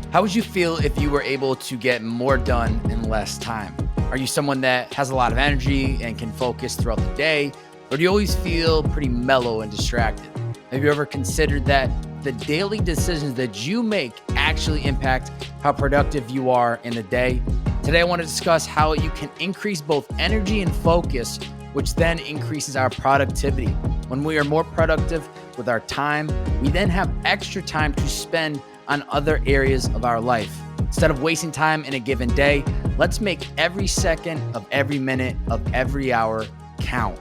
How would you feel if you were able to get more done in less time? Are you someone that has a lot of energy and can focus throughout the day? Or do you always feel pretty mellow and distracted? Have you ever considered that the daily decisions that you make actually impact how productive you are in the day? Today, I want to discuss how you can increase both energy and focus, which then increases our productivity. When we are more productive with our time, we then have extra time to spend on other areas of our life. Instead of wasting time in a given day, let's make every second of every minute of every hour count.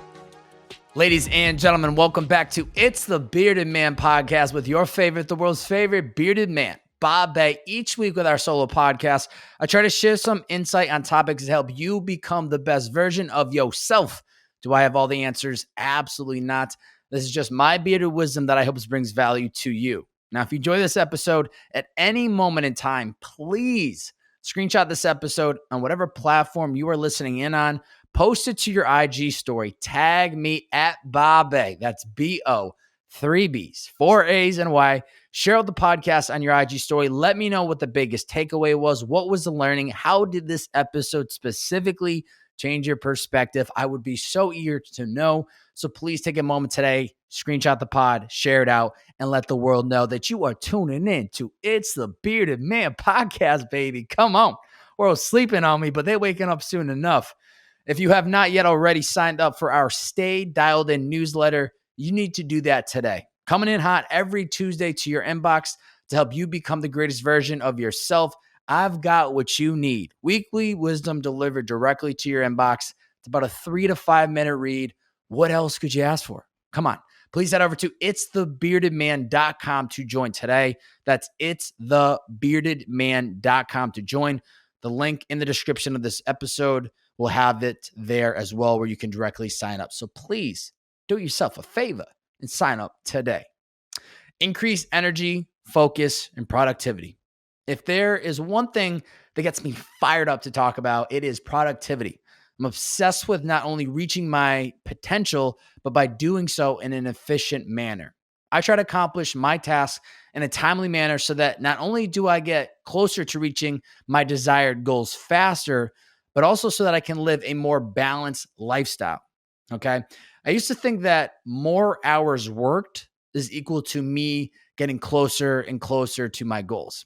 Ladies and gentlemen, welcome back to It's the Bearded Man podcast with your favorite, the world's favorite bearded man, Bob Bay. Each week with our solo podcast, I try to share some insight on topics to help you become the best version of yourself. Do I have all the answers? Absolutely not. This is just my bearded wisdom that I hope brings value to you. Now, if you enjoy this episode at any moment in time, please screenshot this episode on whatever platform you are listening in on. Post it to your IG story. Tag me at Bobe. That's B-O, 3 B's, 4 A's, and Y. Share out the podcast on your IG story. Let me know what the biggest takeaway was. What was the learning? How did this episode specifically change your perspective? I would be so eager to know. So please take a moment today, screenshot the pod, share it out, and let the world know that you are tuning in to It's the Bearded Man podcast, baby. Come on. World's sleeping on me, but they're waking up soon enough. If you have not yet already signed up for our Stay Dialed In newsletter, you need to do that today. Coming in hot every Tuesday to your inbox to help you become the greatest version of yourself. I've got what you need. Weekly wisdom delivered directly to your inbox. It's about a 3 to 5 minute read. What else could you ask for? Come on. Please head over to itsthebeardedman.com to join today. That's itsthebeardedman.com to join. The link in the description of this episode will have it there as well, where you can directly sign up. So please do yourself a favor and sign up today. Increase energy, focus, and productivity. If there is one thing that gets me fired up to talk about, it is productivity. I'm obsessed with not only reaching my potential, but by doing so in an efficient manner. I try to accomplish my tasks in a timely manner so that not only do I get closer to reaching my desired goals faster, but also so that I can live a more balanced lifestyle. Okay. I used to think that more hours worked is equal to me getting closer and closer to my goals.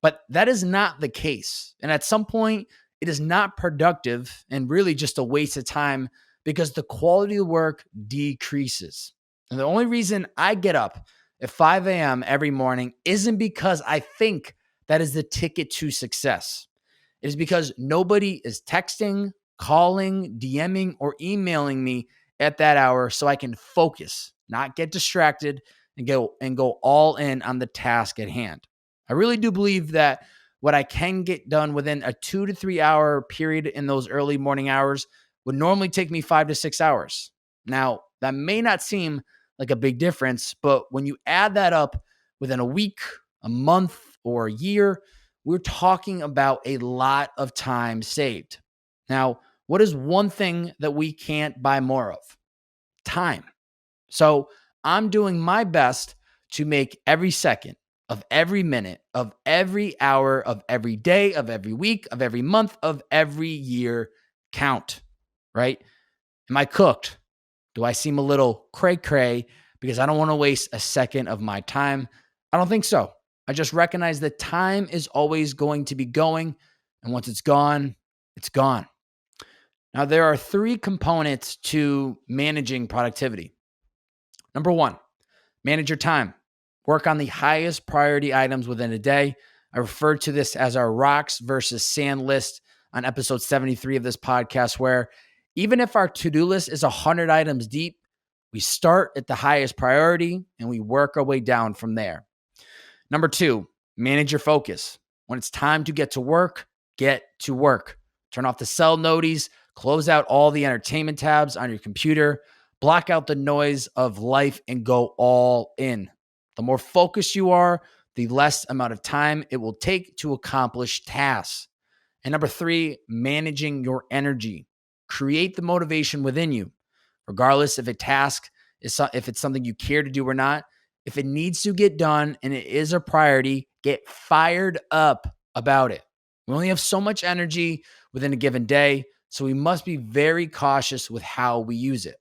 But that is not the case. And at some point, it is not productive and really just a waste of time because the quality of work decreases. And the only reason I get up at 5 a.m. every morning isn't because I think that is the ticket to success. It is because nobody is texting, calling, DMing, or emailing me at that hour so I can focus, not get distracted, and go all in on the task at hand. I really do believe that what I can get done within a 2 to 3 hour period in those early morning hours would normally take me 5 to 6 hours. Now, that may not seem like a big difference, but when you add that up within a week, a month, or a year, we're talking about a lot of time saved. Now, what is one thing that we can't buy more of? Time. So I'm doing my best to make every second of every minute, of every hour, of every day, of every week, of every month, of every year count, right? Am I cooked? Do I seem a little cray-cray because I don't want to waste a second of my time? I don't think so. I just recognize that time is always going to be going, and once it's gone, it's gone. Now, there are 3 components to managing productivity. Number 1, manage your time. Work on the highest priority items within a day. I refer to this as our rocks versus sand list on episode 73 of this podcast, where even if our to-do list is 100 items deep, we start at the highest priority and we work our way down from there. Number 2, manage your focus. When it's time to get to work, get to work. Turn off the cell noties, close out all the entertainment tabs on your computer, block out the noise of life, and go all in. The more focused you are, the less amount of time it will take to accomplish tasks. And number 3, managing your energy. Create the motivation within you, regardless if a task is if it's something you care to do or not. If it needs to get done and it is a priority, Get fired up about it. We only have so much energy within a given day, so we must be very cautious with how we use it.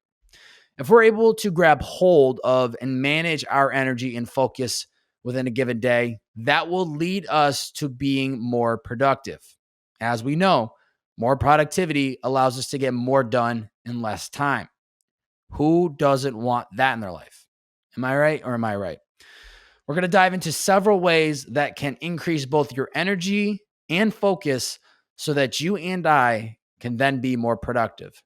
If we're able to grab hold of and manage our energy and focus within a given day, that will lead us to being more productive. As we know, more productivity allows us to get more done in less time. Who doesn't want that in their life? Am I right or am I right? We're going to dive into several ways that can increase both your energy and focus so that you and I can then be more productive.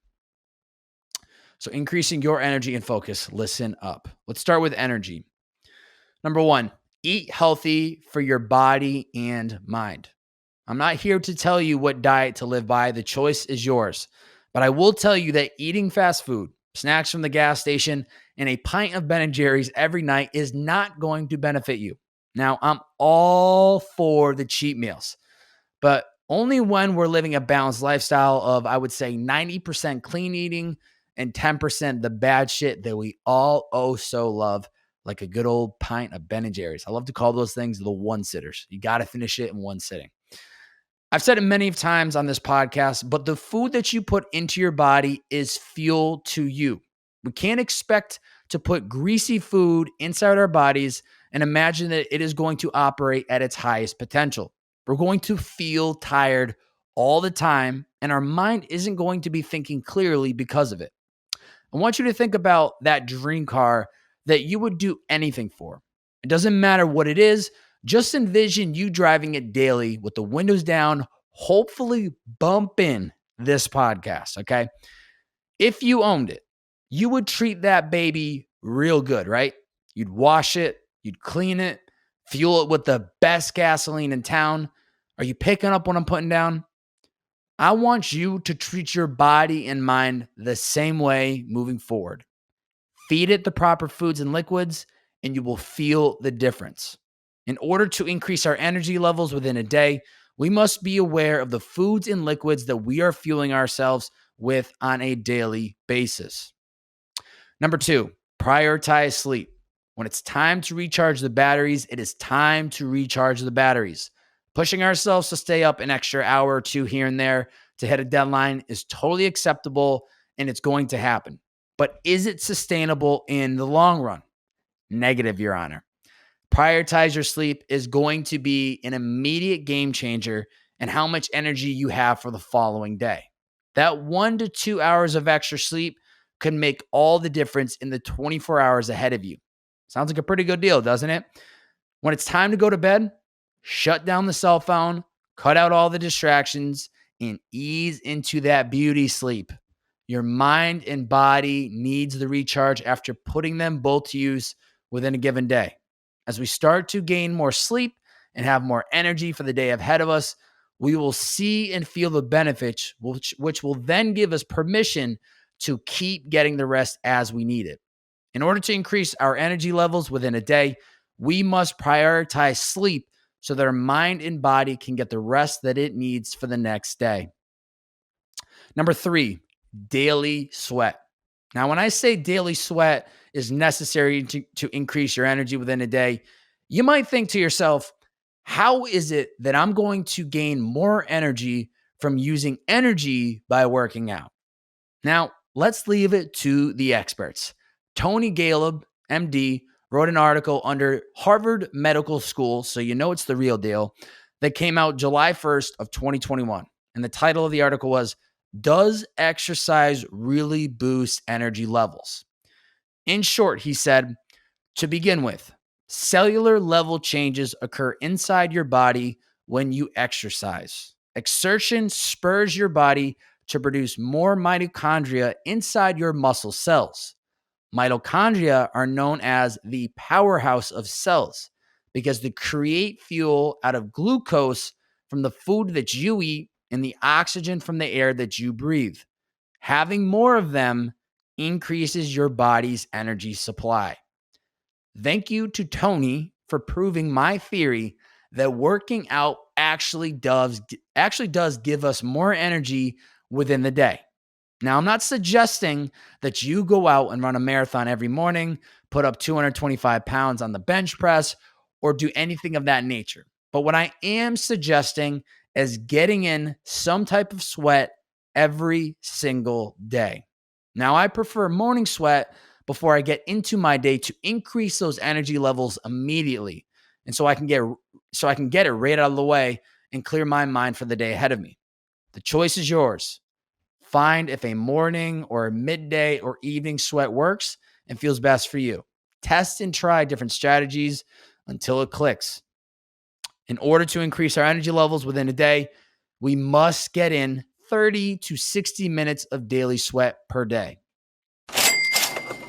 So, increasing your energy and focus, listen up. Let's start with energy. Number one, eat healthy for your body and mind. I'm not here to tell you what diet to live by. The choice is yours. But I will tell you that eating fast food, snacks from the gas station, and a pint of Ben & Jerry's every night is not going to benefit you. Now, I'm all for the cheat meals, but only when we're living a balanced lifestyle of, I would say, 90% clean eating and 10% the bad shit that we all so love, like a good old pint of Ben & Jerry's. I love to call those things the one-sitters. You got to finish it in one sitting. I've said it many times on this podcast, but the food that you put into your body is fuel to you. We can't expect to put greasy food inside our bodies and imagine that it is going to operate at its highest potential. We're going to feel tired all the time, and our mind isn't going to be thinking clearly because of it. I want you to think about that dream car that you would do anything for. It doesn't matter what it is. Just envision you driving it daily with the windows down, hopefully bumping this podcast, okay? If you owned it, you would treat that baby real good, right? You'd wash it, you'd clean it, fuel it with the best gasoline in town. Are you picking up what I'm putting down? I want you to treat your body and mind the same way moving forward. Feed it the proper foods and liquids, and you will feel the difference. In order to increase our energy levels within a day, we must be aware of the foods and liquids that we are fueling ourselves with on a daily basis. Number two, prioritize sleep. When it's time to recharge the batteries, it is time to recharge the batteries. Pushing ourselves to stay up an extra hour or two here and there to hit a deadline is totally acceptable, and it's going to happen. But is it sustainable in the long run? Negative, Your Honor. Prioritize your sleep is going to be an immediate game changer in how much energy you have for the following day. That 1 to 2 hours of extra sleep could make all the difference in the 24 hours ahead of you. Sounds like a pretty good deal, doesn't it? When it's time to go to bed, shut down the cell phone, cut out all the distractions, and ease into that beauty sleep. Your mind and body needs the recharge after putting them both to use within a given day. As we start to gain more sleep and have more energy for the day ahead of us, we will see and feel the benefits, which will then give us permission to keep getting the rest as we need it. In order to increase our energy levels within a day, we must prioritize sleep so that our mind and body can get the rest that it needs for the next day. Number three, daily sweat. Now, when I say daily sweat is necessary to increase your energy within a day, you might think to yourself, how is it that I'm going to gain more energy from using energy by working out? Now, let's leave it to the experts. Tony Gallup, MD, wrote an article under Harvard Medical School, so you know it's the real deal, that came out July 1st of 2021. And the title of the article was, Does Exercise Really Boost Energy Levels? In short, he said, to begin with, cellular level changes occur inside your body when you exercise. Exertion spurs your body to produce more mitochondria inside your muscle cells. Mitochondria are known as the powerhouse of cells because they create fuel out of glucose from the food that you eat and the oxygen from the air that you breathe. Having more of them increases your body's energy supply. Thank you to Tony for proving my theory that working out actually does give us more energy within the day. Now, I'm not suggesting that you go out and run a marathon every morning, put up 225 pounds on the bench press, or do anything of that nature. But what I am suggesting is getting in some type of sweat every single day. Now, I prefer morning sweat before I get into my day to increase those energy levels immediately. And so I can get it right out of the way and clear my mind for the day ahead of me. The choice is yours. Find if a morning or a midday or evening sweat works and feels best for you. Test and try different strategies until it clicks. In order to increase our energy levels within a day, we must get in 30 to 60 minutes of daily sweat per day.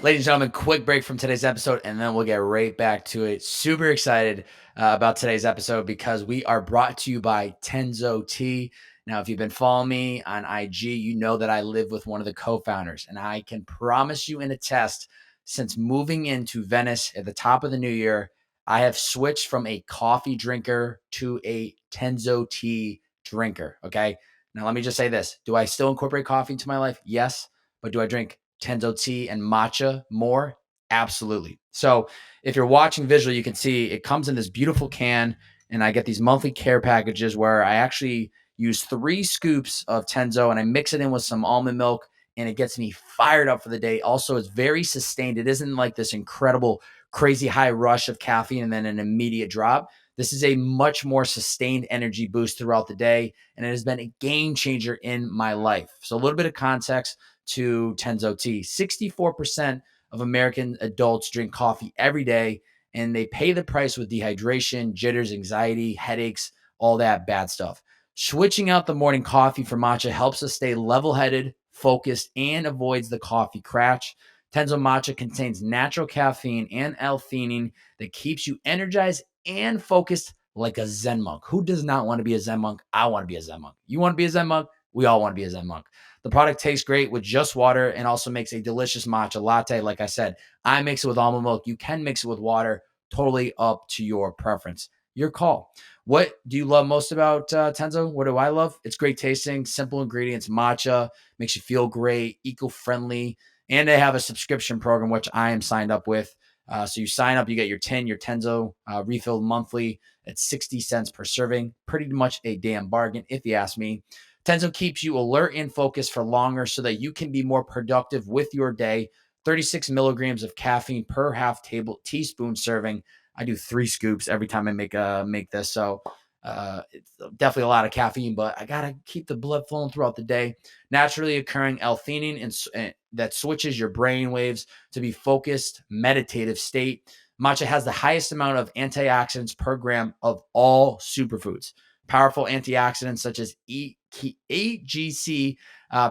Ladies and gentlemen, quick break from today's episode, and then we'll get right back to it. Super excited about today's episode because we are brought to you by Tenzo Tea. Now, if you've been following me on IG, you know that I live with one of the co-founders, and I can promise you and attest, since moving into Venice at the top of the new year, I have switched from a coffee drinker to a Tenzo Tea drinker, okay? Now, let me just say this. Do I still incorporate coffee into my life? Yes. But do I drink Tenzo tea and matcha more? Absolutely. So if you're watching visually, you can see it comes in this beautiful can, and I get these monthly care packages where I actually use 3 scoops of Tenzo and I mix it in with some almond milk, and it gets me fired up for the day. Also, it's very sustained. It isn't like this incredible, crazy high rush of caffeine and then an immediate drop. This is a much more sustained energy boost throughout the day, and it has been a game changer in my life. So a little bit of context to Tenzo tea. 64% of American adults drink coffee every day, and they pay the price with dehydration, jitters, anxiety, headaches, all that bad stuff. Switching out the morning coffee for matcha helps us stay level-headed, focused, and avoids the coffee crash. Tenzo matcha contains natural caffeine and L-theanine that keeps you energized and focused like a Zen monk. Who does not want to be a Zen monk? I want to be a Zen monk. You want to be a Zen monk? We all want to be a Zen monk. The product tastes great with just water and also makes a delicious matcha latte. Like I said, I mix it with almond milk. You can mix it with water. Totally up to your preference. Your call. What do you love most about Tenzo? What do I love? It's great tasting, simple ingredients, matcha, makes you feel great, eco-friendly, and they have a subscription program, which I am signed up with. So you sign up, you get your Tenzo refilled monthly at 60 cents per serving. Pretty much a damn bargain, if you ask me. Tenzo keeps you alert and focused for longer so that you can be more productive with your day. 36 milligrams of caffeine per half teaspoon serving. I do 3 scoops every time I make this. So it's definitely a lot of caffeine, but I got to keep the blood flowing throughout the day. Naturally occurring L-theanine and that switches your brain waves to be focused, meditative state. Matcha has the highest amount of antioxidants per gram of all superfoods. Powerful antioxidants such as AGC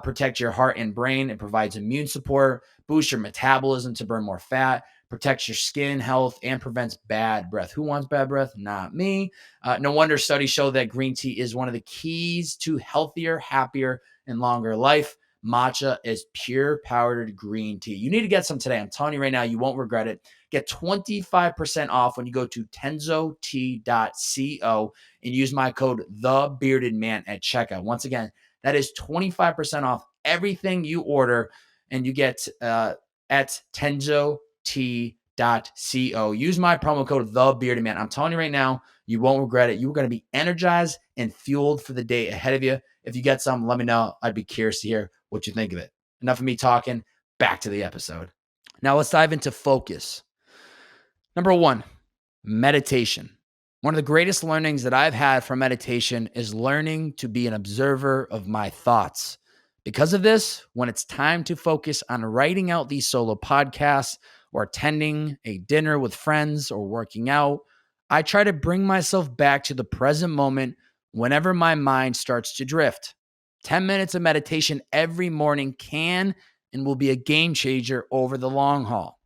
protect your heart and brain. It provides immune support, boosts your metabolism to burn more fat, protects your skin health, and prevents bad breath. Who wants bad breath? Not me. No wonder studies show that green tea is one of the keys to healthier, happier, and longer life. Matcha is pure powdered green tea. You need to get some today. I'm telling you right now, you won't regret it. Get 25% off when you go to tenzotea.co and use my code TheBeardedMan at checkout. Once again, that is 25% off everything you order, and you get at tenzotea.co. Use my promo code TheBeardedMan. I'm telling you right now, you won't regret it. You're going to be energized and fueled for the day ahead of you. If you get some, let me know. I'd be curious to hear what you think of it. Enough of me talking. Back to the episode. Now let's dive into focus. Number 1, meditation. One of the greatest learnings that I've had from meditation is learning to be an observer of my thoughts. Because of this, when it's time to focus on writing out these solo podcasts or attending a dinner with friends or working out, I try to bring myself back to the present moment whenever my mind starts to drift. 10 minutes of meditation every morning can and will be a game changer over the long haul.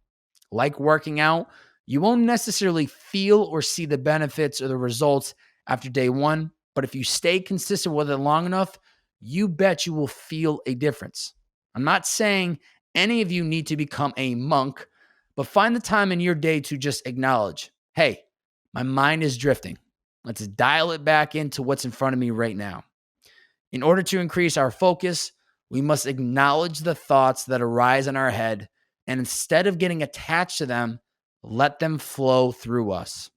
Like working out, you won't necessarily feel or see the benefits or the results after day 1, but if you stay consistent with it long enough, you bet you will feel a difference. I'm not saying any of you need to become a monk, but find the time in your day to just acknowledge, hey, my mind is drifting. Let's dial it back into what's in front of me right now. In order to increase our focus, we must acknowledge the thoughts that arise in our head, and instead of getting attached to them, let them flow through us.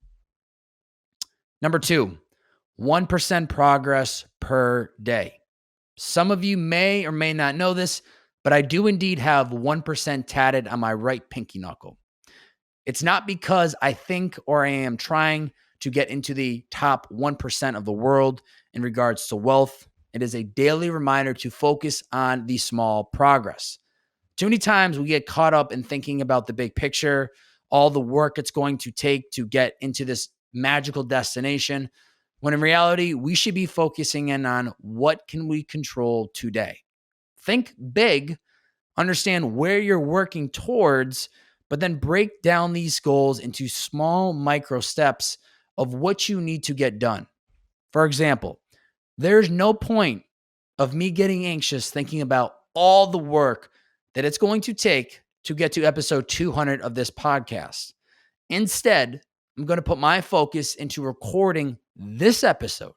Number 2, 1% progress per day. Some of you may or may not know this, but I do indeed have 1% tatted on my right pinky knuckle. It's not because I think or I am trying to get into the top 1% of the world in regards to wealth. It is a daily reminder to focus on the small progress. Too many times we get caught up in thinking about the big picture, all the work it's going to take to get into this magical destination, when in reality, we should be focusing in on what can we control today. Think big, understand where you're working towards, but then break down these goals into small micro steps of what you need to get done. For example, there's no point of me getting anxious thinking about all the work that it's going to take to get to episode 200 of this podcast. Instead, I'm going to put my focus into recording this episode,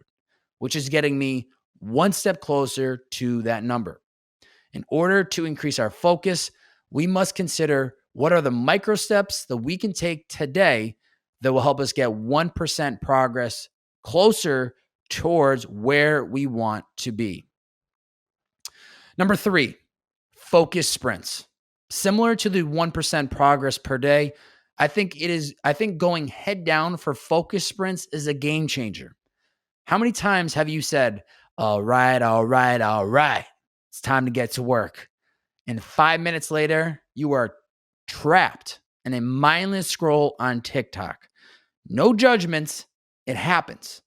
which is getting me one step closer to that number. In order to increase our focus, we must consider what are the micro steps that we can take today that will help us get 1% progress closer towards where we want to be. Number 3, focus sprints. Similar to the 1% progress per day, I think going head down for focus sprints is a game changer. How many times have you said, all right, it's time to get to work. And 5 minutes later, you are trapped in a mindless scroll on TikTok. No judgments, it happens.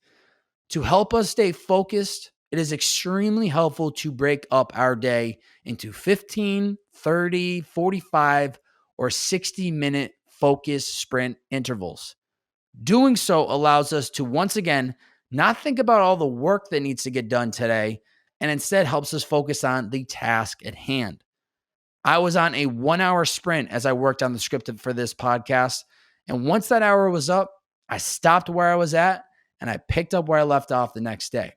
To help us stay focused, it is extremely helpful to break up our day into 15, 30, 45, or 60-minute focus sprint intervals. Doing so allows us to once again not think about all the work that needs to get done today, and instead helps us focus on the task at hand. I was on a 1-hour sprint as I worked on the script for this podcast. And once that hour was up, I stopped where I was at and I picked up where I left off the next day.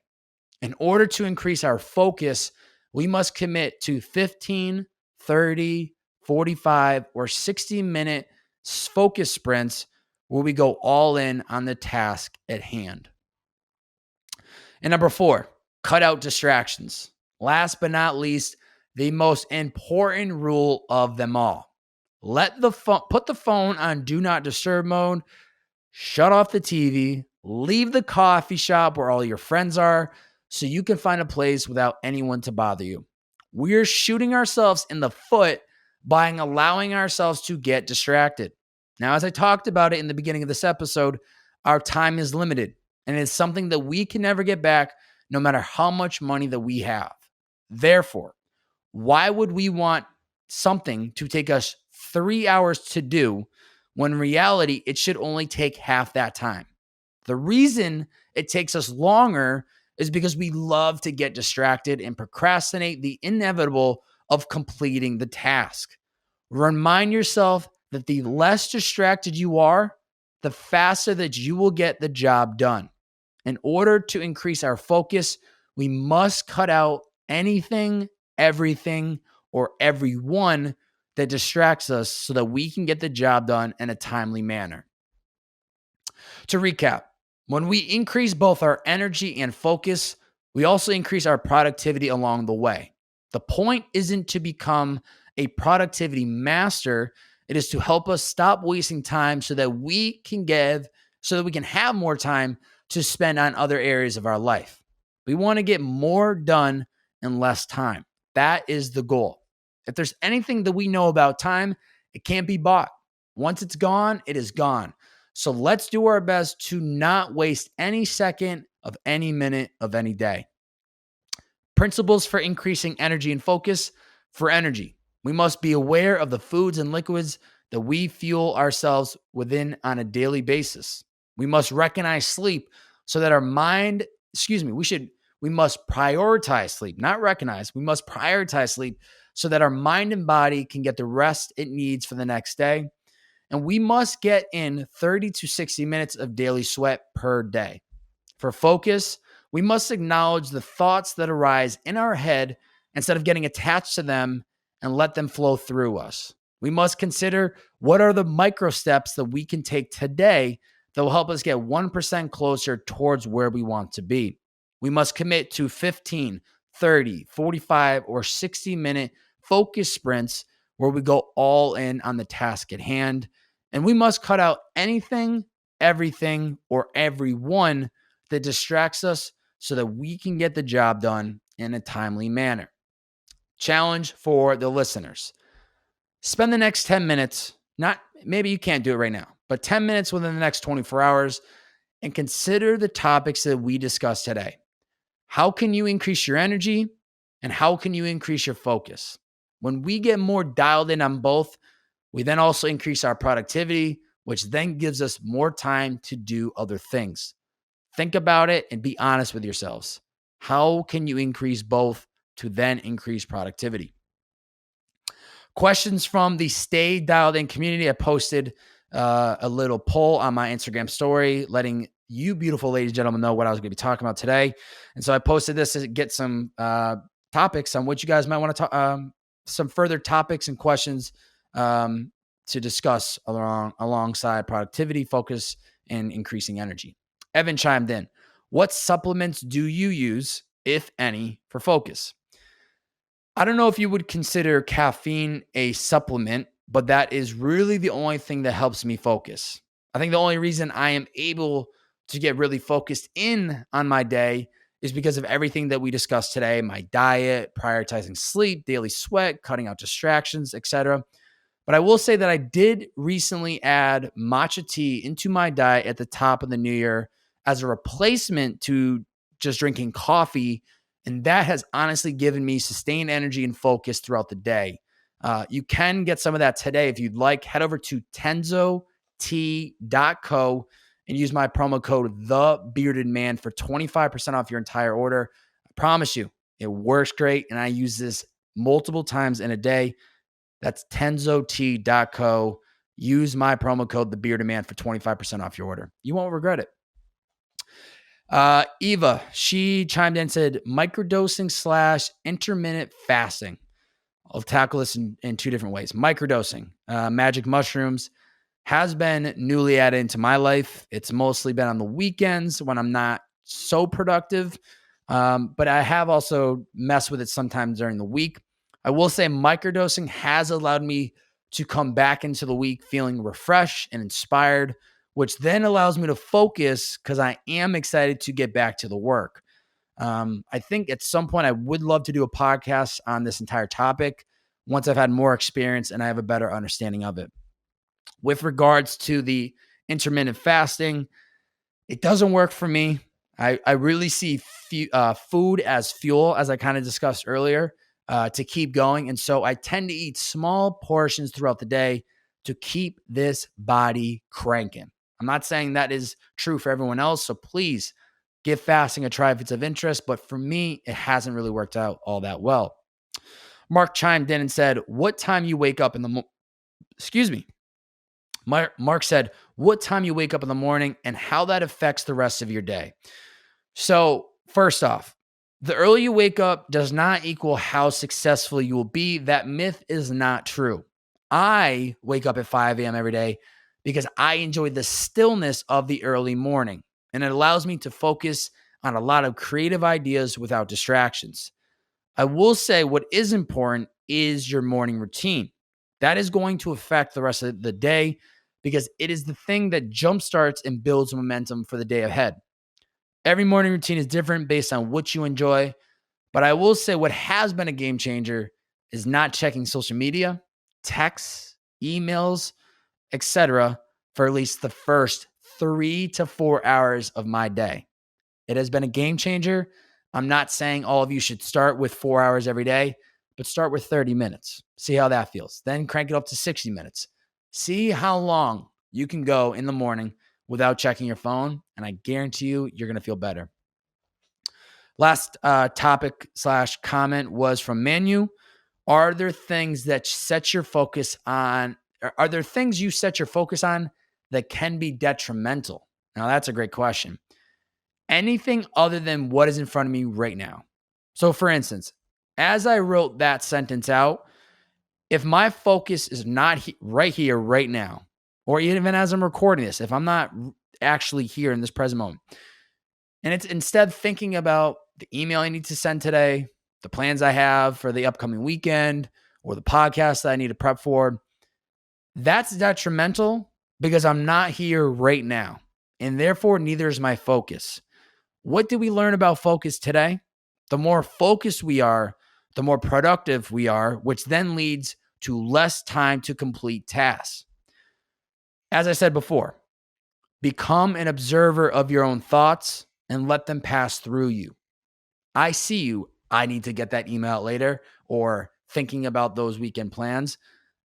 In order to increase our focus, we must commit to 15, 30, 45, or 60-minute focus sprints where we go all in on the task at hand. And number 4, cut out distractions. Last but not least, the most important rule of them all. Put the phone on do not disturb mode, shut off the TV, leave the coffee shop where all your friends are so you can find a place without anyone to bother you. We're shooting ourselves in the foot by allowing ourselves to get distracted. Now, as I talked about it in the beginning of this episode, our time is limited and it's something that we can never get back no matter how much money that we have. Therefore, why would we want something to take us 3 hours to do when in reality it should only take half that time? The reason it takes us longer is because we love to get distracted and procrastinate the inevitable of completing the task. Remind yourself that the less distracted you are, the faster that you will get the job done. In order to increase our focus, we must cut out anything, everything, or everyone that distracts us so that we can get the job done in a timely manner. To recap, when we increase both our energy and focus, we also increase our productivity along the way. The point isn't to become a productivity master. It is to help us stop wasting time so that we can have more time to spend on other areas of our life. We want to get more done in less time. That is the goal. If there's anything that we know about time, it can't be bought. Once it's gone, it is gone. So let's do our best to not waste any second of any minute of any day. Principles for increasing energy and focus. For energy, we must be aware of the foods and liquids that we fuel ourselves within on a daily basis. We must recognize sleep so that our mind, we must prioritize sleep, not recognize. We must prioritize sleep so that our mind and body can get the rest it needs for the next day. And we must get in 30 to 60 minutes of daily sweat per day. For focus, we must acknowledge the thoughts that arise in our head instead of getting attached to them and let them flow through us. We must consider what are the micro steps that we can take today that will help us get 1% closer towards where we want to be. We must commit to 15, 30, 45, or 60-minute focus sprints where we go all in on the task at hand. And we must cut out anything, everything, or everyone that distracts us so that we can get the job done in a timely manner. Challenge for the listeners. Spend the next 10 minutes, maybe you can't do it right now, but 10 minutes within the next 24 hours and consider the topics that we discussed today. How can you increase your energy and how can you increase your focus? When we get more dialed in on both, we then also increase our productivity, which then gives us more time to do other things. Think about it and be honest with yourselves. How can you increase both to then increase productivity? Questions from the Stay Dialed In community. I posted a little poll on my Instagram story, letting you beautiful ladies and gentlemen know what I was going to be talking about today. And so I posted this to get some topics on what you guys might want to talk, some further topics and questions to discuss alongside productivity, focus, and increasing energy. Evan chimed in. What supplements do you use, if any, for focus? I don't know if you would consider caffeine a supplement, but that is really the only thing that helps me focus. I think the only reason I am able to get really focused in on my day is because of everything that we discussed today, my diet, prioritizing sleep, daily sweat, cutting out distractions, etc. But I will say that I did recently add matcha tea into my diet at the top of the new year as a replacement to just drinking coffee. And that has honestly given me sustained energy and focus throughout the day. You can get some of that today if you'd like. Head over to tenzotea.co and use my promo code TheBeardedMan for 25% off your entire order. I promise you, it works great. And I use this multiple times in a day. That's tenzotea.co. Use my promo code TheBeardedMan for 25% off your order. You won't regret it. Eva, she chimed in and said microdosing / intermittent fasting. I'll tackle this in two different ways. Microdosing, magic mushrooms has been newly added into my life. It's mostly been on the weekends when I'm not so productive. But I have also messed with it sometimes during the week. I will say microdosing has allowed me to come back into the week feeling refreshed and inspired, which then allows me to focus because I am excited to get back to the work. I think at some point I would love to do a podcast on this entire topic once I've had more experience and I have a better understanding of it. With regards to the intermittent fasting, it doesn't work for me. I really see food as fuel, as I kind of discussed earlier, to keep going. And so I tend to eat small portions throughout the day to keep this body cranking. I'm not saying that is true for everyone else, so please give fasting a try if it's of interest. But for me, it hasn't really worked out all that well. Mark chimed in and said, what time you wake up in the Mark said, what time you wake up in the morning and how that affects the rest of your day. So first off, the earlier you wake up does not equal how successful you will be. That myth is not true. I wake up at 5 a.m. every day because I enjoy the stillness of the early morning, and it allows me to focus on a lot of creative ideas without distractions. I will say what is important is your morning routine. That is going to affect the rest of the day because it is the thing that jumpstarts and builds momentum for the day ahead. Every morning routine is different based on what you enjoy, but I will say what has been a game changer is not checking social media, texts, emails, etc. for at least the first 3 to 4 hours of my day. It has been a game changer. I'm not saying all of you should start with 4 hours every day, but start with 30 minutes. See how that feels. Then crank it up to 60 minutes. See how long you can go in the morning without checking your phone, and I guarantee you, you're going to feel better. Last topic / comment was from Manu. Are there things that set your focus on? Are there things you set your focus on that can be detrimental? Now, that's a great question. Anything other than what is in front of me right now. So, for instance, as I wrote that sentence out, if my focus is not right here, right now, or even as I'm recording this, if I'm not actually here in this present moment. And it's instead thinking about the email I need to send today, the plans I have for the upcoming weekend, or the podcast that I need to prep for. That's detrimental because I'm not here right now. And therefore, neither is my focus. What did we learn about focus today? The more focused we are, the more productive we are, which then leads to less time to complete tasks. As I said before, become an observer of your own thoughts and let them pass through you. I see you. I need to get that email out later, or thinking about those weekend plans,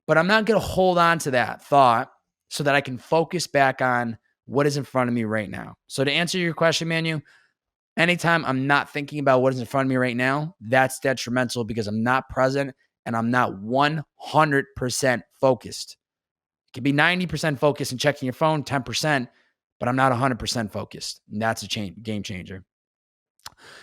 but I'm not going to hold on to that thought so that I can focus back on what is in front of me right now. So to answer your question, Manu, anytime I'm not thinking about what is in front of me right now, that's detrimental because I'm not present and I'm not 100% focused. It can be 90% focused and checking your phone, 10%, but I'm not 100% focused. And that's a game changer.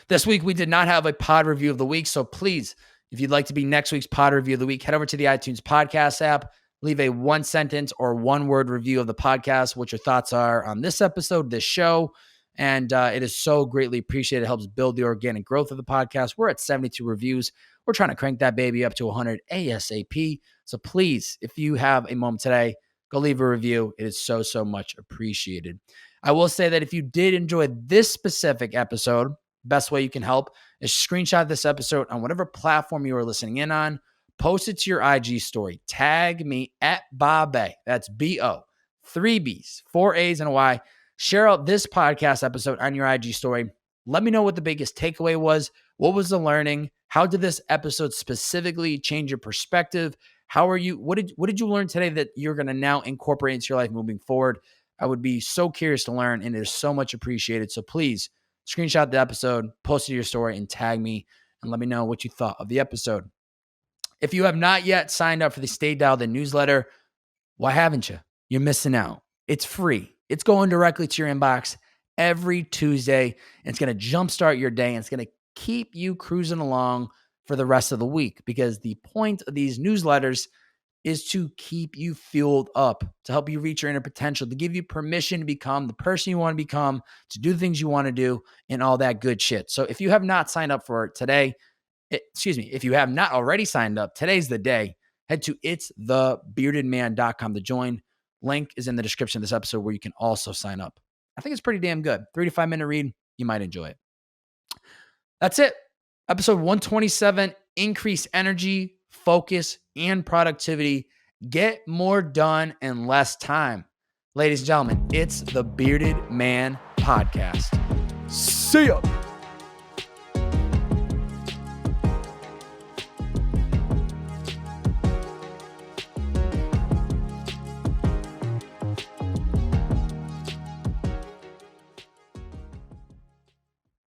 This week, we did not have a pod review of the week. So please, if you'd like to be next week's pod review of the week, head over to the iTunes podcast app, leave a 1-sentence or 1-word review of the podcast, what your thoughts are on this episode, this show. And it is so greatly appreciated. It helps build the organic growth of the podcast. We're at 72 reviews. We're trying to crank that baby up to 100 ASAP. So please, if you have a moment today, go leave a review. It is so, so much appreciated. I will say that if you did enjoy this specific episode, best way you can help is screenshot this episode on whatever platform you are listening in on, post it to your IG story, tag me at Bob-A. That's B-O, 3 B's, 4 A's and a Y. Share out this podcast episode on your IG story. Let me know what the biggest takeaway was. What was the learning? How did this episode specifically change your perspective? What did you learn today that you're going to now incorporate into your life moving forward? I would be so curious to learn, and it is so much appreciated. So please screenshot the episode, post it to your story, and tag me, and let me know what you thought of the episode. If you have not yet signed up for the Stay Dialed In newsletter, why haven't you? You're missing out. It's free. It's going directly to your inbox every Tuesday. And it's going to jumpstart your day, and it's going to keep you cruising along for the rest of the week, because the point of these newsletters is to keep you fueled up, to help you reach your inner potential, to give you permission to become the person you want to become, to do things you want to do, and all that good shit. So if you have not signed up for it today, if you have not already signed up, today's the day. Head to itsthebeardedman.com to join. Link is in the description of this episode, where you can also sign up. I think it's pretty damn good. 3 to 5 minute read. You might enjoy it. That's it. Episode 127, increase energy, focus, and productivity. Get more done in less time. Ladies and gentlemen, it's the Bearded Man Podcast. See ya.